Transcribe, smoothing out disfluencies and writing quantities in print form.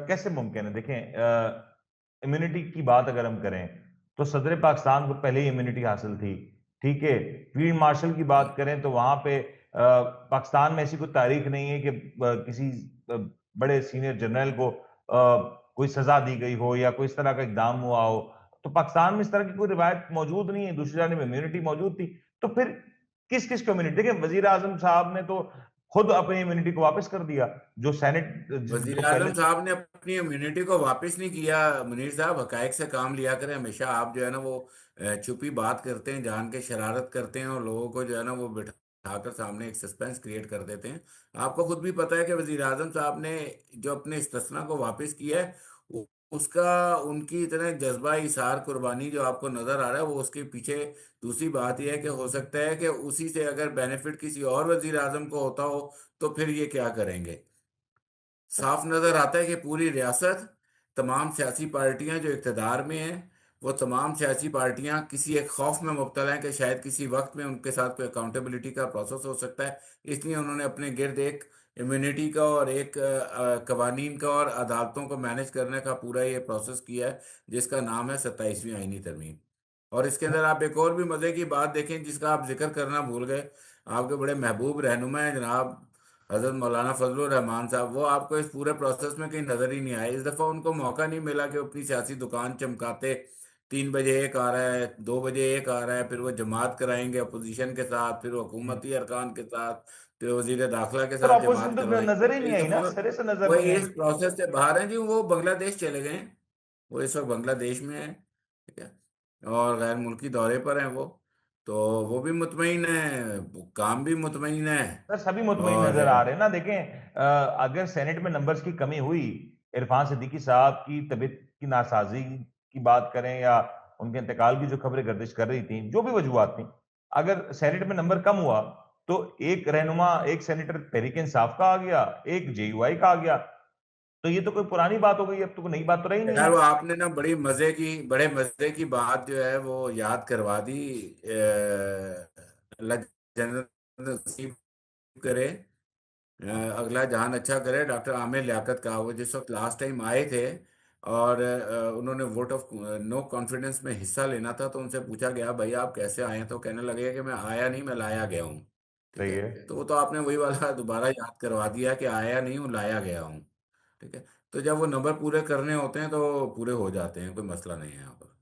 कैसे मुमकिन है? देखें, इम्यूनिटी की बात अगर हम करें, तो सदर पाकिस्तान को पहले ही इम्यूनिटी हासिल थी, ठीक है? फील्ड मार्शल की बात जी। करें तो वहाँ पे पाकिस्तान में ऐसी कोई तारीख नहीं है कि किसी अ, बड़े सीनियर जनरल को कोई सज़ा दी गई हो या कोई इस तरह का इक़दाम हुआ हो। तो पाकिस्तान में इस तरह की कोई रिवायत मौजूद नहीं है, दूसरी जानिब इम्यूनिटी मौजूद थी। तो फिर किस-किस को इम्यूनिटी देखिए वज़ीर-ए-आज़म साहब ने तो खुद अपनी इम्यूनिटी को वापस कर दिया, जो सेनेट वजीर जो पहले आजम साहब ने अपनी इम्यूनिटी को वापस नहीं किया। मुनीर साहब, हकायक से काम लिया करें। हमेशा आप जो है ना वो छुपी बात करते हैं, जान के शरारत करते हैं और लोगों को जो है ना वो बिठाकर सामने एक सस्पेंस क्रिएट कर देते हैं। आपको खुद भी पता है कि वजीर आजम साहब ने जो अपने इस्तिस्ना को वापस किया है, उसका उनकी इतने जज्बा इसार कुर्बानी जो आपको नजर आ रहा है, वो उसके पीछे दूसरी बात यह है कि हो सकता है कि उसी से अगर बेनिफिट किसी और वजीर आजम को होता हो तो फिर ये क्या करेंगे। साफ नजर आता है कि पूरी रियासत, तमाम सियासी पार्टियां जो इक़्तिदार में हैं, वो तमाम सियासी पार्टियां किसी एक खौफ में मुब्तला हैं कि शायद किसी वक्त में उनके साथ कोई अकाउंटेबिलिटी का प्रोसेस हो सकता है। इसलिए उन्होंने अपने गिर्द एक इम्यूनिटी का और एक कवानीन का और अदालतों को मैनेज करने का पूरा ये प्रोसेस किया है, जिसका नाम है 27वीं आईनी तरमीम। और इसके अंदर आप एक और भी मजे की बात देखें जिसका आप जिक्र करना भूल गए। आपके बड़े महबूब रहनुमा हैं जनाब हजरत मौलाना फजलुर रहमान साहब, वो आपको इस पूरे प्रोसेस में कहीं नजर ही नहीं आए। इस दफा उनको मौका नहीं मिला कि वो अपनी सियासी दुकान चमकाते। 3 बजे एक आ रहा है, 2 बजे एक आ रहा है, फिर वो जमात कराएंगे अपोजिशन के साथ, फिर वो हुँ। हुकूमती अरकान के साथ, फिर वजीर दाखिला के सर साथ अपोज़िशन जमात तो करवाएंगे। नज़र ही नहीं इस आई ना, दफा सिरे से नज़र वो नहीं इस आई। प्रोसेस से बाहर हैं जी। वो बांग्लादेश चले गए हैं। वो इस वक्त बांग्लादेश में है, ठीक है, और गैर मुल्की दौरे पर हैं वो। तो वो भी मुतमईन है, काम भी मुतमईन है। सर सभी मुतमईन और नज़र आ रहे हैं ना, देखें अगर सेनेट में नंबर्स की कमी हुई, इरफान सिद्दीकी साहब की तबीयत की नासाज़ी की बात करें या उनके इंतकाल की जो खबरें गर्दिश कर रही थी, जो भी वजूहात थी, अगर सेनेट में नंबर कम हुआ, तो एक रहनुमा, एक सेनेटर तहरीक इंसाफ का आ गया, एक जेयूआई का आ गया, तो ये तो कोई पुरानी बात हो गई, अब तो कोई नई बात तो रही नहीं यार, है। वो आपने ना बड़े मजे की बात जो है वो याद करवा दी। अल्लाह जन्नत नसीब करे, अगला जहान अच्छा करे। डॉक्टर आमिर लियाकत का, वो जिस वक्त लास्ट टाइम आए थे और उन्होंने वोट ऑफ नो कॉन्फिडेंस में हिस्सा लेना था, तो उनसे पूछा गया भाई आप कैसे आए हैं, तो कहने लगे कि मैं आया नहीं, मैं लाया गया हूँ। ठीक सही है। है। तो वो तो आपने वही वाला दोबारा याद करवा दिया कि आया नहीं हूँ, लाया गया हूँ। ठीक है। तो जब वो नंबर पूरे करने होते हैं तो पूरे हो जाते हैं, कोई मसला नहीं है यहाँ पर।